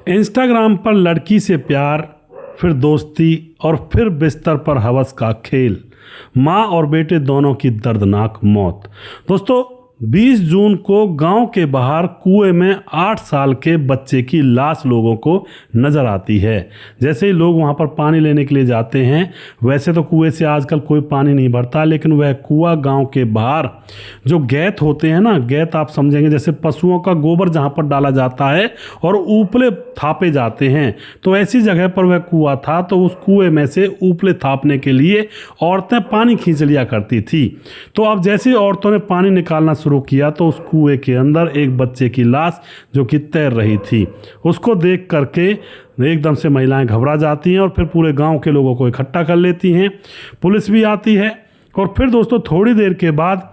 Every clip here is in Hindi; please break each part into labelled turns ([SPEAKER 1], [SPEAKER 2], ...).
[SPEAKER 1] इंस्टाग्राम पर लड़की से प्यार, फिर दोस्ती और फिर बिस्तर पर हवस का खेल। माँ और बेटे दोनों की दर्दनाक मौत। दोस्तों 20 जून को गांव के बाहर कुएं में 8 साल के बच्चे की लाश लोगों को नज़र आती है। जैसे ही लोग वहां पर पानी लेने के लिए जाते हैं, वैसे तो कुएं से आजकल कोई पानी नहीं भरता, लेकिन वह कुआं गांव के बाहर जो गैत होते हैं ना, गैत आप समझेंगे जैसे पशुओं का गोबर जहां पर डाला जाता है और उपले थापे जाते हैं, तो ऐसी जगह पर वह कुआं था। तो उस कुएं में से उपले थापने के लिए औरतें पानी खींच लिया करती थी। तो अब जैसे ही औरतों ने पानी निकालना शुरू किया तो उस कुएं के अंदर एक बच्चे की लाश जो कि तैर रही थी, उसको देख करके एकदम से महिलाएं घबरा जाती हैं और फिर पूरे गांव के लोगों को इकट्ठा कर लेती हैं। पुलिस भी आती है और फिर दोस्तों थोड़ी देर के बाद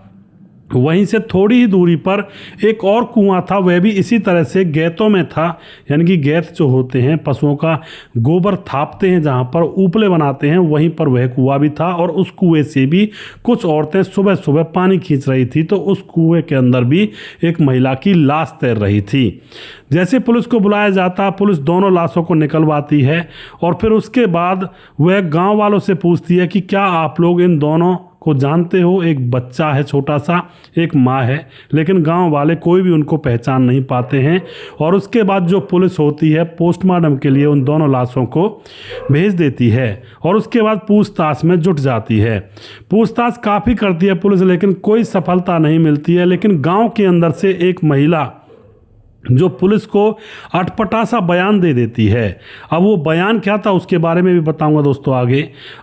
[SPEAKER 1] वहीं से थोड़ी ही दूरी पर एक और कुआं था, वह भी इसी तरह से गैतों में था। यानी कि गैत जो होते हैं, पशुओं का गोबर थापते हैं, जहां पर उपले बनाते हैं, वहीं पर वह कुआं भी था। और उस कुएं से भी कुछ औरतें सुबह सुबह पानी खींच रही थी, तो उस कुएं के अंदर भी एक महिला की लाश तैर रही थी। जैसे पुलिस को बुलाया जाता, पुलिस दोनों लाशों को निकलवाती है और फिर उसके बाद वह गाँव वालों से पूछती है कि क्या आप लोग इन दोनों को जानते हो? एक बच्चा है छोटा सा, एक माँ है, लेकिन गांव वाले कोई भी उनको पहचान नहीं पाते हैं। और उसके बाद जो पुलिस होती है पोस्टमार्टम के लिए उन दोनों लाशों को भेज देती है और उसके बाद पूछताछ में जुट जाती है। पूछताछ काफ़ी करती है पुलिस, लेकिन कोई सफलता नहीं मिलती है। लेकिन गाँव के अंदर से एक महिला जो पुलिस को अटपटा सा बयान दे देती है। अब वो बयान क्या था उसके बारे में भी बताऊंगा दोस्तों आगे।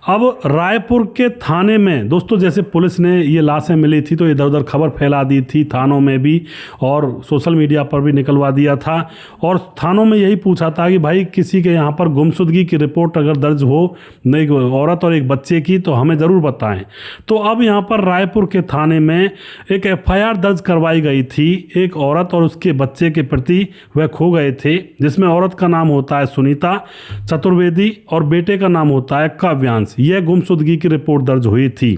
[SPEAKER 1] अब रायपुर के थाने में दोस्तों जैसे पुलिस ने ये लाशें मिली थी तो इधर उधर खबर फैला दी थी, थानों में भी और सोशल मीडिया पर भी निकलवा दिया था। और थानों में यही पूछा था कि भाई किसी के यहाँ पर गुमशुदगी की रिपोर्ट अगर दर्ज हो एक औरत और एक बच्चे की तो हमें ज़रूर बताएं। तो अब यहाँ पर रायपुर के थाने में एक FIR दर्ज करवाई गई थी। एक औरत और उसके बच्चे के प्रति वह खो गए थे, जिसमें औरत का नाम होता है सुनीता चतुर्वेदी और बेटे का नाम होता है काव्यांश। यह गुमशुदगी की रिपोर्ट दर्ज हुई थी।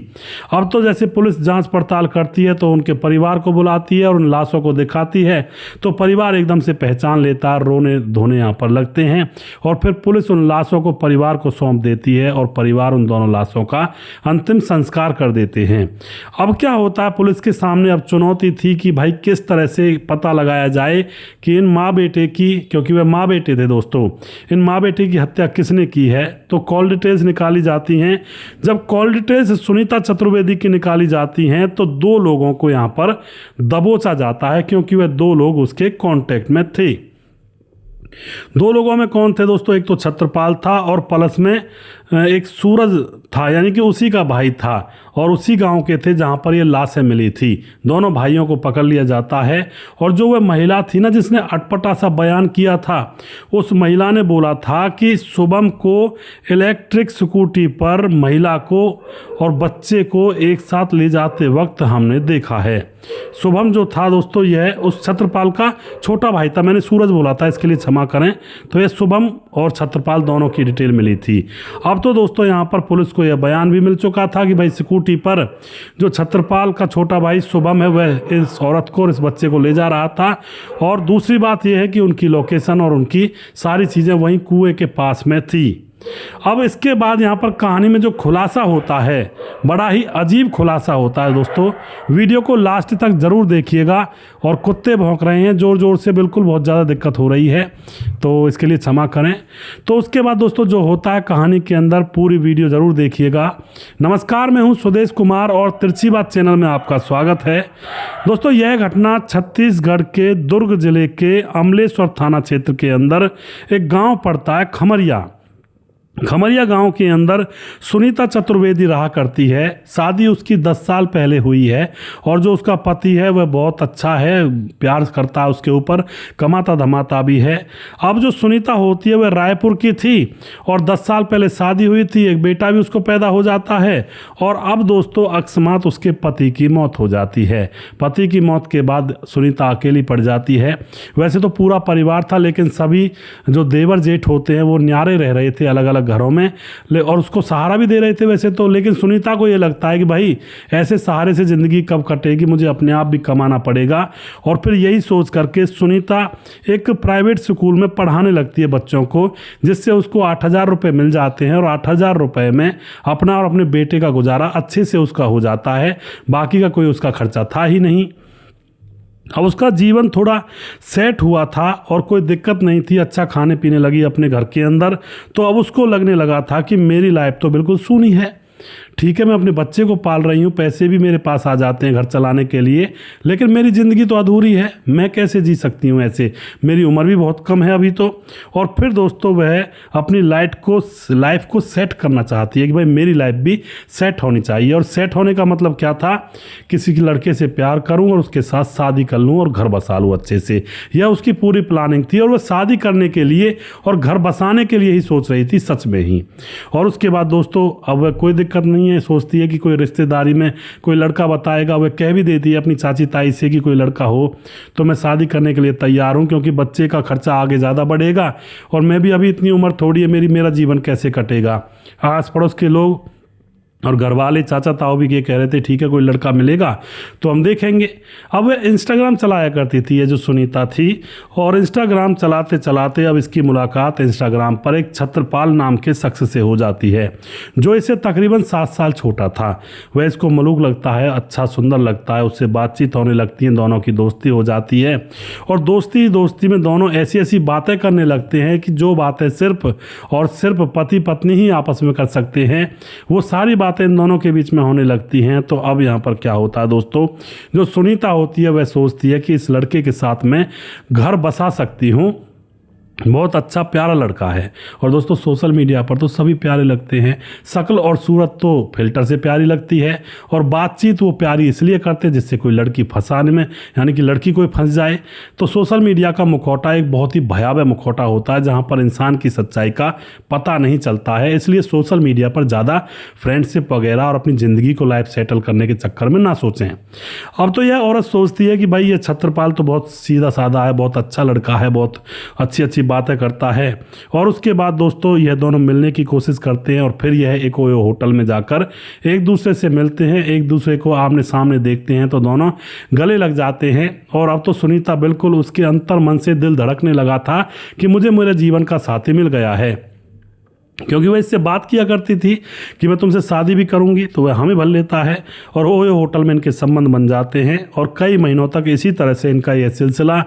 [SPEAKER 1] अब तो जैसे पुलिस जांच पड़ताल करती है तो उनके परिवार को बुलाती है और उन लाशों को दिखाती है, तो परिवार एकदम से पहचान लेता है, रोने धोने यहाँ पर लगते हैं। और फिर पुलिस उन लाशों को परिवार को सौंप देती है और परिवार उन दोनों लाशों का अंतिम संस्कार कर देते हैं। अब क्या होता है, पुलिस के सामने अब चुनौती थी कि भाई किस तरह से पता लगाया जाए कि इन माँ बेटे की, क्योंकि वे माँ बेटे थे दोस्तों, इन माँ बेटे की हत्या किसने की है। तो कॉल डिटेल्स निकाली जाती हैं। जब कॉल डिटेल्स सुनीता चतुर्वेदी की निकाली जाती हैं तो 2 लोगों को यहाँ पर दबोचा जाता है, क्योंकि वे 2 लोग उसके कांटेक्ट में थे। 2 लोगों में कौन थे दोस्तों? एक तो छत्रपाल था और प्लस में एक सूरज था, यानी कि उसी का भाई था और उसी गांव के थे जहां पर ये लाशें मिली थी। दोनों भाइयों को पकड़ लिया जाता है। और जो वह महिला थी ना जिसने अटपटा सा बयान किया था, उस महिला ने बोला था कि शुभम को इलेक्ट्रिक स्कूटी पर महिला को और बच्चे को एक साथ ले जाते वक्त हमने देखा है। शुभम जो था दोस्तों, यह उस छत्रपाल का छोटा भाई था। मैंने सूरज बोला था, इसके लिए क्षमा करें। तो यह शुभम और छत्रपाल दोनों की डिटेल मिली थी। अब तो दोस्तों यहाँ पर पुलिस को यह बयान भी मिल चुका था कि भाई स्कूटी पर जो छत्रपाल का छोटा भाई शुभम है वह इस औरत को और इस बच्चे को ले जा रहा था। और दूसरी बात यह है कि उनकी लोकेशन और उनकी सारी चीज़ें वहीं कुएं के पास में थी। अब इसके बाद यहाँ पर कहानी में जो खुलासा होता है, बड़ा ही अजीब खुलासा होता है दोस्तों। वीडियो को लास्ट तक ज़रूर देखिएगा। और कुत्ते भौंक रहे हैं ज़ोर ज़ोर से, बिल्कुल बहुत ज़्यादा दिक्कत हो रही है, तो इसके लिए क्षमा करें। तो उसके बाद दोस्तों जो होता है कहानी के अंदर, पूरी वीडियो ज़रूर देखिएगा। नमस्कार, मैं हूँ सुदेश कुमार और तिरछी बात चैनल में आपका स्वागत है। दोस्तों यह घटना छत्तीसगढ़ के दुर्ग जिले के अमलेश्वर थाना क्षेत्र के अंदर एक गाँव पड़ता है खमरिया गांव के अंदर सुनीता चतुर्वेदी रहा करती है। शादी उसकी 10 साल पहले हुई है और जो उसका पति है वह बहुत अच्छा है, प्यार करता है उसके ऊपर, कमाता धमाता भी है। अब जो सुनीता होती है वह रायपुर की थी और 10 साल पहले शादी हुई थी, एक बेटा भी उसको पैदा हो जाता है। और अब दोस्तों अकस्मात उसके पति की मौत हो जाती है। पति की मौत के बाद सुनीता अकेली पड़ जाती है। वैसे तो पूरा परिवार था, लेकिन सभी जो देवर जेठ होते हैं वो न्यारे रह रहे थे अलग अलग घरों में और उसको सहारा भी दे रहे थे वैसे तो, लेकिन सुनीता को ये लगता है कि भाई ऐसे सहारे से ज़िंदगी कब कटेगी, मुझे अपने आप भी कमाना पड़ेगा। और फिर यही सोच करके सुनीता एक प्राइवेट स्कूल में पढ़ाने लगती है बच्चों को, जिससे उसको 8,000 रुपये मिल जाते हैं और 8,000 रुपये में अपना और अपने बेटे का गुजारा अच्छे से उसका हो जाता है। बाकी का कोई उसका खर्चा था ही नहीं। अब उसका जीवन थोड़ा सेट हुआ था और कोई दिक्कत नहीं थी, अच्छा खाने पीने लगी अपने घर के अंदर। तो अब उसको लगने लगा था कि मेरी लाइफ तो बिल्कुल सूनी है। ठीक है, मैं अपने बच्चे को पाल रही हूँ, पैसे भी मेरे पास आ जाते हैं घर चलाने के लिए, लेकिन मेरी ज़िंदगी तो अधूरी है, मैं कैसे जी सकती हूँ ऐसे, मेरी उम्र भी बहुत कम है अभी तो। और फिर दोस्तों वह अपनी लाइफ को सेट करना चाहती है कि भाई मेरी लाइफ भी सेट होनी चाहिए। और सेट होने का मतलब क्या था, किसी के लड़के से प्यार करूँ और उसके साथ शादी कर लूँ और घर बसा लूँ अच्छे से, यह उसकी पूरी प्लानिंग थी। और वह शादी करने के लिए और घर बसाने के लिए ही सोच रही थी, सच में ही। और उसके बाद दोस्तों अब कोई दिक्कत नहीं है, सोचती है कि कोई रिश्तेदारी में कोई लड़का बताएगा, वह कह भी देती है अपनी चाची ताई से कि कोई लड़का हो तो मैं शादी करने के लिए तैयार हूँ, क्योंकि बच्चे का खर्चा आगे ज़्यादा बढ़ेगा और मैं भी अभी इतनी उम्र थोड़ी है, मेरा जीवन कैसे कटेगा। आस पड़ोस के लोग और घर वाले चाचा ताऊ भी ये कह रहे थे ठीक है कोई लड़का मिलेगा तो हम देखेंगे। अब वह इंस्टाग्राम चलाया करती थी ये जो सुनीता थी, और इंस्टाग्राम चलाते चलाते अब इसकी मुलाकात इंस्टाग्राम पर एक छत्रपाल नाम के शख्स से हो जाती है, जो इसे तकरीबन 7 साल छोटा था। वह इसको मलूक लगता है, अच्छा सुंदर लगता है, उससे बातचीत होने लगती है, दोनों की दोस्ती हो जाती है। और दोस्ती में दोनों ऐसी ऐसी बातें करने लगते हैं कि जो बातें सिर्फ और सिर्फ पति पत्नी ही आपस में कर सकते हैं, वो सारी बातें इन दोनों के बीच में होने लगती हैं। तो अब यहाँ पर क्या होता है दोस्तों, जो सुनीता होती है वह सोचती है कि इस लड़के के साथ मैं घर बसा सकती हूँ, बहुत अच्छा प्यारा लड़का है। और दोस्तों सोशल मीडिया पर तो सभी प्यारे लगते हैं, शक्ल और सूरत तो फिल्टर से प्यारी लगती है, और बातचीत वो प्यारी इसलिए करते हैं जिससे कोई लड़की फंसाने में, यानी कि लड़की कोई फंस जाए। तो सोशल मीडिया का मुखौटा एक बहुत ही भयावह मुखौटा होता है, जहाँ पर इंसान की सच्चाई का पता नहीं चलता है। इसलिए सोशल मीडिया पर ज़्यादा फ्रेंडशिप वगैरह और अपनी ज़िंदगी को लाइफ सेटल करने के चक्कर में ना सोचें। अब तो यह औरत सोचती है कि भाई ये छत्रपाल तो बहुत सीधा साधा है, बहुत अच्छा लड़का है, बहुत अच्छी अच्छी बातें करता है। और उसके बाद दोस्तों यह दोनों मिलने की कोशिश करते हैं, और फिर यह एक होटल में जाकर एक दूसरे से मिलते हैं, एक दूसरे को आमने सामने देखते हैं तो दोनों गले लग जाते हैं। और अब तो सुनीता बिल्कुल उसके अंतर मन से दिल धड़कने लगा था कि मुझे मेरे जीवन का साथी मिल गया है, क्योंकि वह इससे बात किया करती थी कि मैं तुमसे शादी भी करूंगी, तो वह हमें भर लेता है। और ओयो होटल में इनके संबंध बन जाते हैं, और कई महीनों तक इसी तरह से इनका यह सिलसिला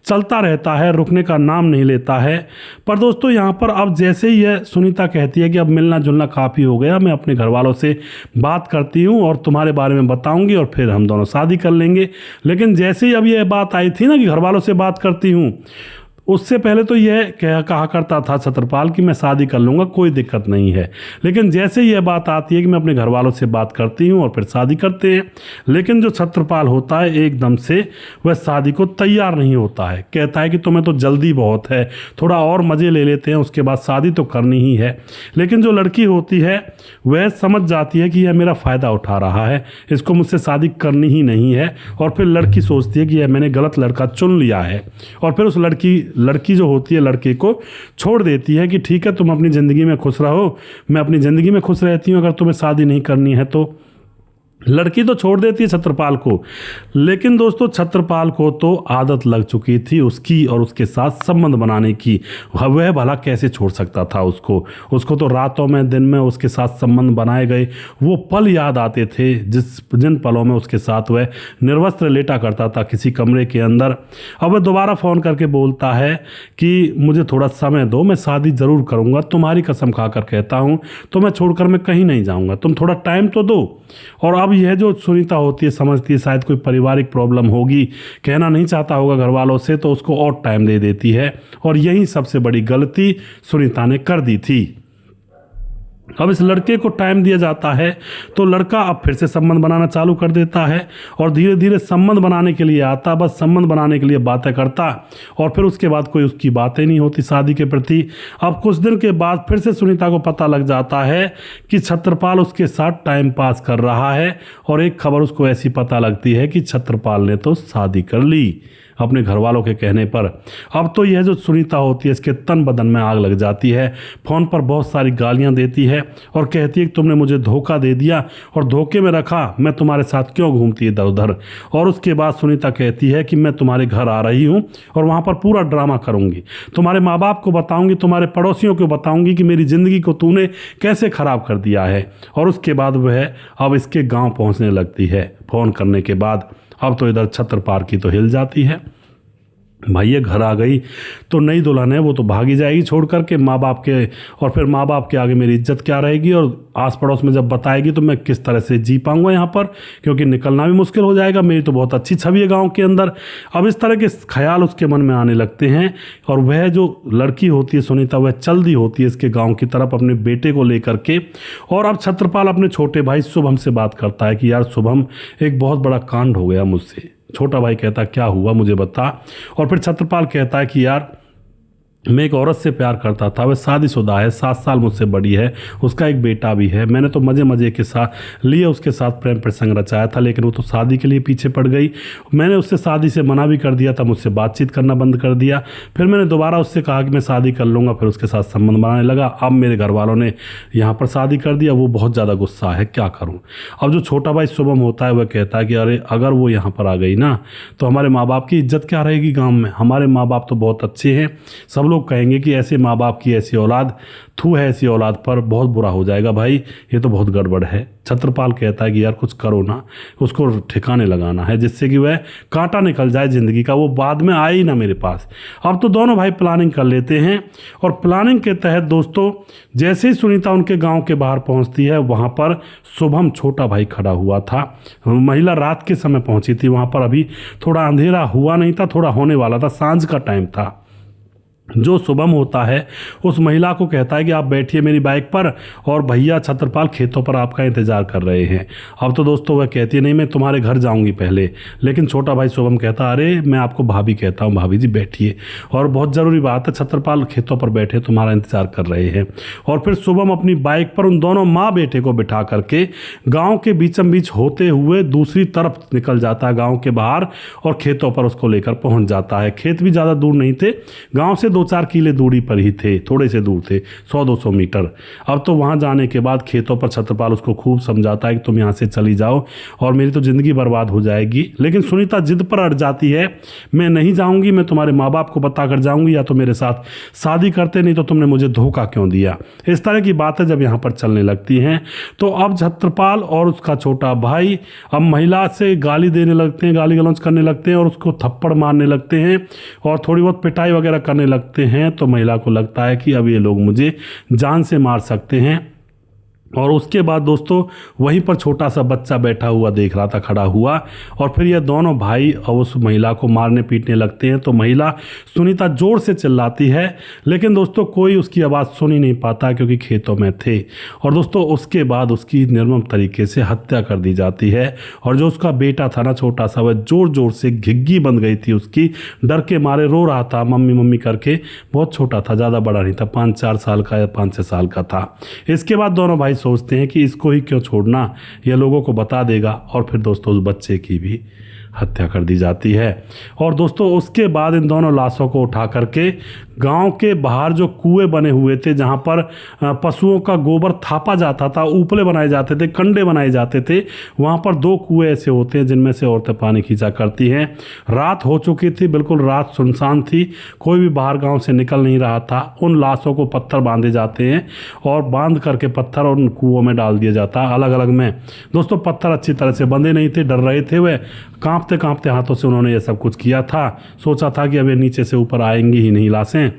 [SPEAKER 1] चलता रहता है, रुकने का नाम नहीं लेता है। पर दोस्तों यहाँ पर अब जैसे ही यह सुनीता कहती है कि अब मिलना जुलना काफ़ी हो गया, मैं अपने घर वालों से बात करती हूँ और तुम्हारे बारे में बताऊँगी और फिर हम दोनों शादी कर लेंगे। लेकिन जैसे ही अब यह बात आई थी ना कि घर वालों से बात करती हूँ, उससे पहले तो यह कहा करता था छत्रपाल कि मैं शादी कर लूँगा, कोई दिक्कत नहीं है। लेकिन जैसे यह बात आती है कि मैं अपने घर वालों से बात करती हूँ और फिर शादी करते हैं, लेकिन जो छत्रपाल होता है एकदम से वह शादी को तैयार नहीं होता है। कहता है कि तुम्हें तो जल्दी बहुत है, थोड़ा और मज़े ले लेते हैं, उसके बाद शादी तो करनी ही है। लेकिन जो लड़की होती है वह समझ जाती है कि यह मेरा फ़ायदा उठा रहा है, इसको मुझसे शादी करनी ही नहीं है। और फिर लड़की सोचती है कि यह मैंने गलत लड़का चुन लिया है, और फिर उस लड़की जो होती है लड़के को छोड़ देती है कि ठीक है तुम अपनी ज़िंदगी में खुश रहो, मैं अपनी ज़िंदगी में खुश रहती हूँ, अगर तुम्हें शादी नहीं करनी है तो। लड़की तो छोड़ देती है छत्रपाल को, लेकिन दोस्तों छत्रपाल को तो आदत लग चुकी थी उसकी और उसके साथ संबंध बनाने की। वह भला कैसे छोड़ सकता था उसको तो रातों में दिन में उसके साथ संबंध बनाए गए वो पल याद आते थे, जिन पलों में उसके साथ वह निर्वस्त्र लेटा करता था किसी कमरे के अंदर। अब वह दोबारा फ़ोन करके बोलता है कि मुझे थोड़ा समय दो, मैं शादी ज़रूर करूँगा, तुम्हारी कसम खाकर कहता हूँ, तो मैं छोड़कर मैं कहीं नहीं जाऊँगा, तुम थोड़ा टाइम तो दो। और अब यह जो सुनीता होती है समझती है शायद कोई पारिवारिक प्रॉब्लम होगी, कहना नहीं चाहता होगा घर वालों से, तो उसको और टाइम दे देती है। और यही सबसे बड़ी गलती सुनीता ने कर दी थी। अब इस लड़के को टाइम दिया जाता है तो लड़का अब फिर से संबंध बनाना चालू कर देता है, और धीरे धीरे संबंध बनाने के लिए आता, बस संबंध बनाने के लिए बातें करता, और फिर उसके बाद कोई उसकी बातें नहीं होती शादी के प्रति। अब कुछ दिन के बाद फिर से सुनीता को पता लग जाता है कि छत्रपाल उसके साथ टाइम पास कर रहा है, और एक खबर उसको ऐसी पता लगती है कि छत्रपाल ने तो शादी कर ली। अपने घर वालों के कहने पर। अब तो यह जो सुनीता होती है इसके तन बदन में आग लग जाती है। फ़ोन पर बहुत सारी गालियां देती है और कहती है कि तुमने मुझे धोखा दे दिया और धोखे में रखा, मैं तुम्हारे साथ क्यों घूमती इधर उधर। और उसके बाद सुनीता कहती है कि मैं तुम्हारे घर आ रही हूँ और वहाँ पर पूरा ड्रामा करूँगी, तुम्हारे माँ बाप को बताऊँगी, तुम्हारे पड़ोसियों को बताऊँगी कि मेरी ज़िंदगी को तूने कैसे ख़राब कर दिया है। और उसके बाद वह अब इसके गाँव पहुँचने लगती है फ़ोन करने के बाद। अब तो इधर छत्रपाल की तो हिल जाती है, भाई ये घर आ गई तो नई दुल्हन है वो तो भागी जाएगी छोड़ करके माँ बाप के, और फिर माँ बाप के आगे मेरी इज्जत क्या रहेगी, और आस पड़ोस में जब बताएगी तो मैं किस तरह से जी पाऊंगा यहाँ पर, क्योंकि निकलना भी मुश्किल हो जाएगा, मेरी तो बहुत अच्छी छवि है गाँव के अंदर। अब इस तरह के ख्याल उसके मन में आने लगते हैं। और वह जो लड़की होती है सुनीता वह चल दी होती है इसके गाँव की तरफ अपने बेटे को लेकर के। और अब छत्रपाल अपने छोटे भाई शुभम से बात करता है कि यार शुभम, एक बहुत बड़ा कांड हो गया मुझसे। छोटा भाई कहता क्या हुआ मुझे बता। और फिर छत्रपाल कहता है कि यार मैं एक औरत से प्यार करता था, वह शादीशुदा है, 7 साल मुझसे बड़ी है, उसका एक बेटा भी है। मैंने तो मज़े मज़े के साथ लिए उसके साथ प्रेम प्रसंग रचाया था, लेकिन वो तो शादी के लिए पीछे पड़ गई। मैंने उससे शादी से मना भी कर दिया था, मुझसे बातचीत करना बंद कर दिया। फिर मैंने दोबारा उससे कहा कि मैं शादी कर लूँगा, फिर उसके साथ संबंध बनाने लगा। अब मेरे घर वालों ने यहाँ पर शादी कर दिया, वो बहुत ज़्यादा गुस्सा है, क्या करूँ। अब जो छोटा भाई शुभम होता है वह कहता है कि अरे अगर वो यहाँ पर आ गई ना तो हमारे माँ बाप की इज्जत क्या रहेगी गाँव में। हमारे माँ बाप तो बहुत अच्छे हैं, सब लोग कहेंगे कि ऐसे माँ बाप की ऐसी औलाद, थू है ऐसी औलाद पर, बहुत बुरा हो जाएगा भाई, ये तो बहुत गड़बड़ है। छत्रपाल कहता है कि यार कुछ करो ना, उसको ठिकाने लगाना है जिससे कि वह कांटा निकल जाए ज़िंदगी का, वो बाद में आए ही ना मेरे पास। अब तो दोनों भाई प्लानिंग कर लेते हैं और प्लानिंग के तहत दोस्तों जैसे ही सुनीता उनके गांव के बाहर पहुंचती है वहां पर शुभम छोटा भाई खड़ा हुआ था। महिला रात के समय पहुंची थी वहां पर, अभी थोड़ा अंधेरा हुआ नहीं था, थोड़ा होने वाला था, सांझ का टाइम था। जो शुभम होता है उस महिला को कहता है कि आप बैठिए मेरी बाइक पर और भैया छत्रपाल खेतों पर आपका इंतजार कर रहे हैं। अब तो दोस्तों वह कहती है नहीं मैं तुम्हारे घर जाऊंगी पहले, लेकिन छोटा भाई शुभम कहता अरे मैं आपको भाभी कहता हूँ, भाभी जी बैठिए, और बहुत ज़रूरी बात है, छत्रपाल खेतों पर बैठे तुम्हारा इंतजार कर रहे हैं। और फिर शुभम अपनी बाइक पर उन दोनों माँ बेटे को बिठा करके गाँव के बीचम बीच होते हुए दूसरी तरफ निकल जाता है गाँव के बाहर, और खेतों पर उसको लेकर पहुँच जाता है। खेत भी ज़्यादा दूर नहीं थे, गाँव से 2-4 किले दूरी पर ही थे, थोड़े से दूर थे, 100-200 मीटर। अब तो वहां जाने के बाद खेतों पर छत्रपाल उसको खूब समझाता है कि तुम यहां से चली जाओ और मेरी तो ज़िंदगी बर्बाद हो जाएगी। लेकिन सुनीता जिद पर अड़ जाती है, मैं नहीं जाऊंगी, मैं तुम्हारे माँ बाप को बता कर जाऊंगी, या तो मेरे साथ शादी करते, नहीं तो तुमने मुझे धोखा क्यों दिया। इस तरह की बातें जब यहाँ पर चलने लगती हैं तो अब छत्रपाल और उसका छोटा भाई अब महिला से गाली देने लगते हैं, गाली गलौज करने लगते हैं और उसको थप्पड़ मारने लगते हैं और थोड़ी बहुत पिटाई वगैरह करने लगते हैं। तो महिला को लगता है कि अब ये लोग मुझे जान से मार सकते हैं। और उसके बाद दोस्तों वहीं पर छोटा सा बच्चा बैठा हुआ देख रहा था, खड़ा हुआ, और फिर ये दोनों भाई उस महिला को मारने पीटने लगते हैं। तो महिला सुनीता जोर से चिल्लाती है, लेकिन दोस्तों कोई उसकी आवाज़ सुन ही नहीं पाता क्योंकि खेतों में थे। और दोस्तों उसके बाद उसकी निर्मम तरीके से हत्या कर दी जाती है। और जो उसका बेटा था ना छोटा सा, वह जोर जोर से घिग्गी बन गई थी उसकी, डर के मारे रो रहा था मम्मी मम्मी करके। बहुत छोटा था, ज़्यादा बड़ा नहीं था, 5-4 साल का या 5-6 साल का था। इसके बाद दोनों भाई सोचते हैं कि इसको ही क्यों छोड़ना, यह लोगों को बता देगा, और फिर दोस्तों उस बच्चे की भी हत्या कर दी जाती है। और दोस्तों उसके बाद इन दोनों लाशों को उठा करके गांव के बाहर जो कुएं बने हुए थे जहां पर पशुओं का गोबर थापा जाता था, उपले बनाए जाते थे, कंडे बनाए जाते थे, वहां पर 2 कुएं ऐसे होते हैं जिनमें से औरतें पानी खींचा करती हैं। रात हो चुकी थी, बिल्कुल रात सुनसान थी, कोई भी बाहर गांव से निकल नहीं रहा था। उन लाशों को पत्थर बांधे जाते हैं और बांध करके पत्थर उन कुओं में डाल दिया जाता है अलग अलग में। दोस्तों पत्थर अच्छी तरह से बंधे नहीं थे, डर रहे थे, वे कांपते कांपते हाथों से उन्होंने ये सब कुछ किया था। सोचा था कि अब ये नीचे से ऊपर आएंगी ही नहीं लाशें,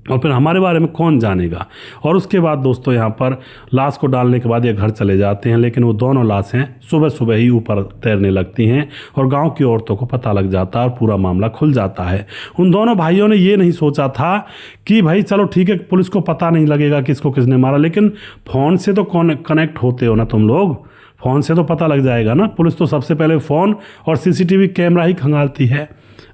[SPEAKER 1] और फिर हमारे बारे में कौन जानेगा। और उसके बाद दोस्तों यहाँ पर लाश को डालने के बाद ये घर चले जाते हैं, लेकिन वो दोनों लाशें सुबह सुबह ही ऊपर तैरने लगती हैं और गांव की औरतों को पता लग जाता है और पूरा मामला खुल जाता है। उन दोनों भाइयों ने ये नहीं सोचा था कि भाई चलो ठीक है पुलिस को पता नहीं लगेगा किसको किसने मारा, लेकिन फ़ोन से तो कनेक्ट होते हो ना तुम लोग, फ़ोन से तो पता लग जाएगा ना। पुलिस तो सबसे पहले फ़ोन और CCTV कैमरा ही खंगालती है।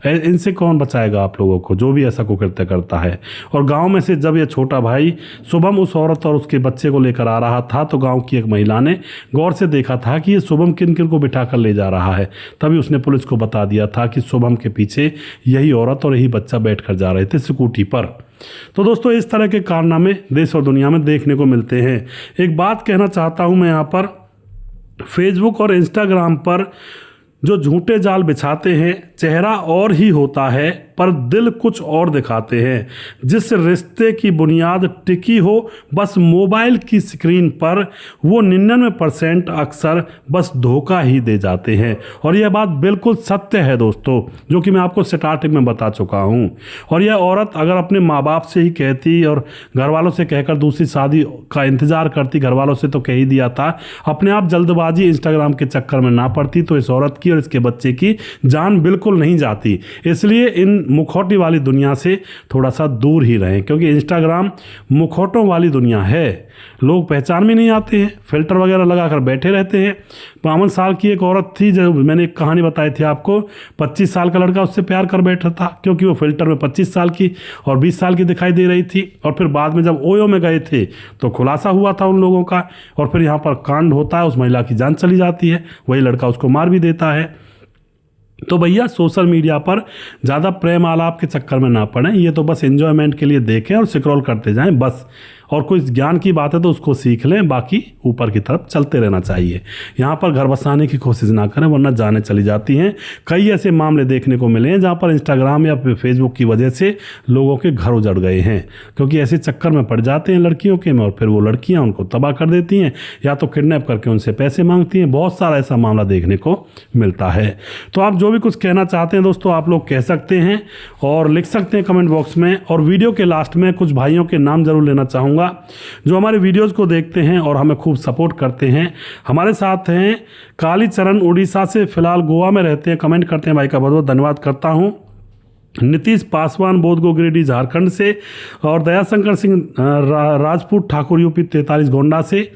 [SPEAKER 1] इनसे कौन बचाएगा आप लोगों को, जो भी ऐसा कुकृत्य करता है। और गांव में से जब ये छोटा भाई शुभम उस औरत और उसके बच्चे को लेकर आ रहा था तो गांव की एक महिला ने गौर से देखा था कि ये शुभम किन किन को बिठा कर ले जा रहा है। तभी उसने पुलिस को बता दिया था कि शुभम के पीछे यही औरत और यही बच्चा बैठ कर जा रहे थे स्कूटी पर। तो दोस्तों इस तरह के कारनामे देश और दुनिया में देखने को मिलते हैं। एक बात कहना चाहता हूं मैं यहाँ पर, फेसबुक और इंस्टाग्राम पर जो झूठे जाल बिछाते हैं, चेहरा और ही होता है पर दिल कुछ और दिखाते हैं। जिस रिश्ते की बुनियाद टिकी हो बस मोबाइल की स्क्रीन पर, वो 99% अक्सर बस धोखा ही दे जाते हैं। और यह बात बिल्कुल सत्य है दोस्तों, जो कि मैं आपको स्टार्टिंग में बता चुका हूँ। और यह औरत अगर अपने माँ बाप से ही कहती और घर वालों से कहकर दूसरी शादी का इंतजार करती, घर वालों से तो कह ही दिया था, अपने आप जल्दबाजी इंस्टाग्राम के चक्कर में ना पड़ती, तो इस औरत की और इसके बच्चे की जान बिल्कुल नहीं जाती। इसलिए इन मुखौटी वाली दुनिया से थोड़ा सा दूर ही रहें, क्योंकि इंस्टाग्राम मुखौटों वाली दुनिया है। लोग पहचान में नहीं आते हैं, फिल्टर वगैरह लगाकर बैठे रहते हैं। 52 साल की एक औरत थी, जो मैंने एक कहानी बताई थी आपको, 25 साल का लड़का उससे प्यार कर बैठा था, क्योंकि वो फिल्टर में 25 साल की और 20 साल की दिखाई दे रही थी। और फिर बाद में जब ओयो में गए थे तो खुलासा हुआ था उन लोगों का, और फिर यहाँ पर कांड होता है, उस महिला की जान चली जाती है, वही लड़का उसको मार भी देता है। तो भैया सोशल मीडिया पर ज़्यादा प्रेम आलाप के चक्कर में ना पड़ें, ये तो बस एंजॉयमेंट के लिए देखें और स्क्रॉल करते जाएं बस। और कोई ज्ञान की बात है तो उसको सीख लें, बाकी ऊपर की तरफ चलते रहना चाहिए। यहाँ पर घर बसाने की कोशिश ना करें, वरना जाने चली जाती हैं। कई ऐसे मामले देखने को मिले हैं जहाँ पर इंस्टाग्राम या फेसबुक की वजह से लोगों के घर उजड़ गए हैं, क्योंकि ऐसे चक्कर में पड़ जाते हैं लड़कियों के में, और फिर वो लड़कियाँ उनको तबाह कर देती हैं या तो किडनैप करके उनसे पैसे मांगती हैं। बहुत सारा ऐसा मामला देखने को मिलता है। तो आप जो भी कुछ कहना चाहते हैं दोस्तों, आप लोग कह सकते हैं और लिख सकते हैं कमेंट बॉक्स में। और वीडियो के लास्ट में कुछ भाइयों के नाम जरूर लेना चाहूँगा जो हमारे वीडियोस को देखते हैं और हमें खूब सपोर्ट करते हैं। हमारे साथ हैं कालीचरण उड़ीसा से, फिलहाल गोवा में रहते हैं, कमेंट करते हैं, भाई का बहुत बहुत धन्यवाद करता हूं। नीतीश पासवान बोधगो गिरिडीह झारखंड से, और दयाशंकर सिंह राजपूत ठाकुर यूपी 43 गोंडा से।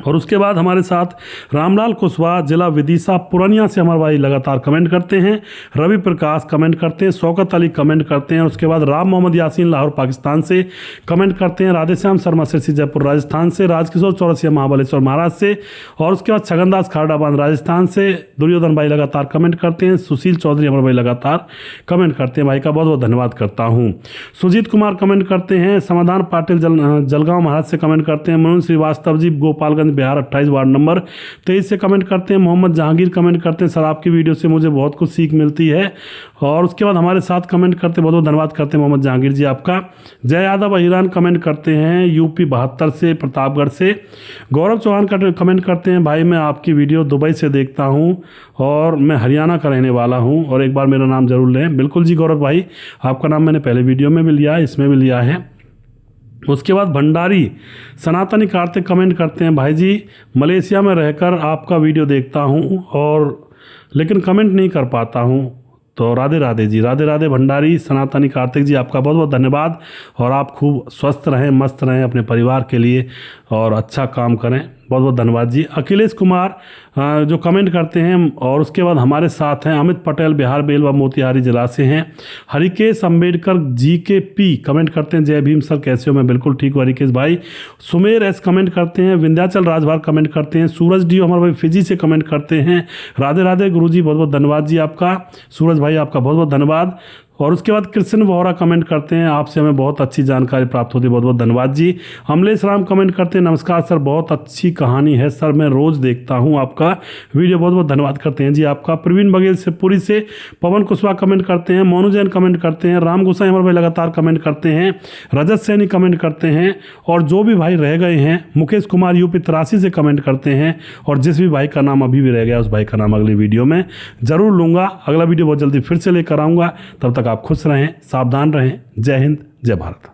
[SPEAKER 1] और उसके बाद हमारे साथ रामलाल कुशवाहा जिला विदिशा पूर्णिया से हमारे भाई लगातार कमेंट करते हैं। रवि प्रकाश कमेंट करते हैं, शौकत अली कमेंट करते हैं। उसके बाद राम मोहम्मद यासीन लाहौर पाकिस्तान से कमेंट करते हैं। राधेश्याम शर्मा सिरसी जयपुर राजस्थान से। राजकिशोर चौरसिया महाबलेश्वर महाराज से। और उसके बाद छगनदास खारडाबांध राजस्थान से। दुर्योधन भाई लगातार कमेंट करते हैं। सुशील चौधरी हमारे भाई लगातार कमेंट करते हैं, भाई का बहुत बहुत धन्यवाद करता हूँ। सुजीत कुमार कमेंट करते हैं। समाधान पाटिल जलगांव महाराज से कमेंट करते हैं। मनोज श्रीवास्तव जी गोपालगंज बिहार 28 वार्ड नंबर 23 से कमेंट करते हैं। मोहम्मद जहांगीर कमेंट करते हैं, सर आपकी वीडियो से मुझे बहुत कुछ सीख मिलती है। और उसके बाद हमारे साथ कमेंट करते हैं, बहुत बहुत धन्यवाद करते हैं मोहम्मद जहांगीर जी आपका। जय यादव अहिरान कमेंट करते हैं यूपी 72 से, प्रतापगढ़ से। गौरव चौहान का कमेंट करते हैं, भाई मैं आपकी वीडियो दुबई से देखता हूँ और मैं हरियाणा का रहने वाला हूँ, और एक बार मेरा नाम जरूर लें। बिल्कुल जी गौरव भाई, आपका नाम मैंने पहले वीडियो में भी लिया है, इसमें भी लिया है। उसके बाद भंडारी सनातनी कार्तिक कमेंट करते हैं, भाई जी मलेशिया में रहकर आपका वीडियो देखता हूं और लेकिन कमेंट नहीं कर पाता हूं। तो राधे राधे जी, राधे राधे भंडारी सनातनी कार्तिक जी, आपका बहुत बहुत धन्यवाद। और आप खूब स्वस्थ रहें, मस्त रहें अपने परिवार के लिए और अच्छा काम करें, बहुत बहुत धन्यवाद जी। अखिलेश कुमार जो कमेंट करते हैं। और उसके बाद हमारे साथ हैं अमित पटेल बिहार बेलवा मोतिहारी जिला से हैं। हरिकेश अम्बेडकर जी के पी कमेंट करते हैं, जय भीम सर कैसे हो, मैं बिल्कुल ठीक हूँ हरिकेश भाई। सुमेर एस कमेंट करते हैं। विंध्याचल राजभार कमेंट करते हैं। सूरज डी हमारे भाई फिजी से कमेंट करते हैं, राधे राधे गुरुजी, बहुत बहुत धन्यवाद जी आपका। सूरज भाई आपका बहुत बहुत धन्यवाद। और उसके बाद कृष्ण वोहरा कमेंट करते हैं, आपसे हमें बहुत अच्छी जानकारी प्राप्त होती है, बहुत बहुत धन्यवाद जी। अमलेश राम कमेंट करते हैं, नमस्कार सर बहुत अच्छी कहानी है सर, मैं रोज़ देखता हूं आपका वीडियो, बहुत बहुत धन्यवाद करते हैं जी आपका। प्रवीण बघेल से पुरी से। पवन कुशवाहा कमेंट करते हैं। मोनू जैन कमेंट करते हैं। राम गोसाई हमारे भाई लगातार कमेंट करते हैं। रजत सैनी कमेंट करते हैं। और जो भी भाई रह गए हैं, मुकेश कुमार यूपी 83 से कमेंट करते हैं। और जिस भी भाई का नाम अभी भी रह गया उस भाई का नाम अगली वीडियो में ज़रूर लूँगा। अगला वीडियो बहुत जल्दी फिर से लेकर आऊँगा, तब तक आप खुश रहें, सावधान रहें। जय हिंद, जय भारत।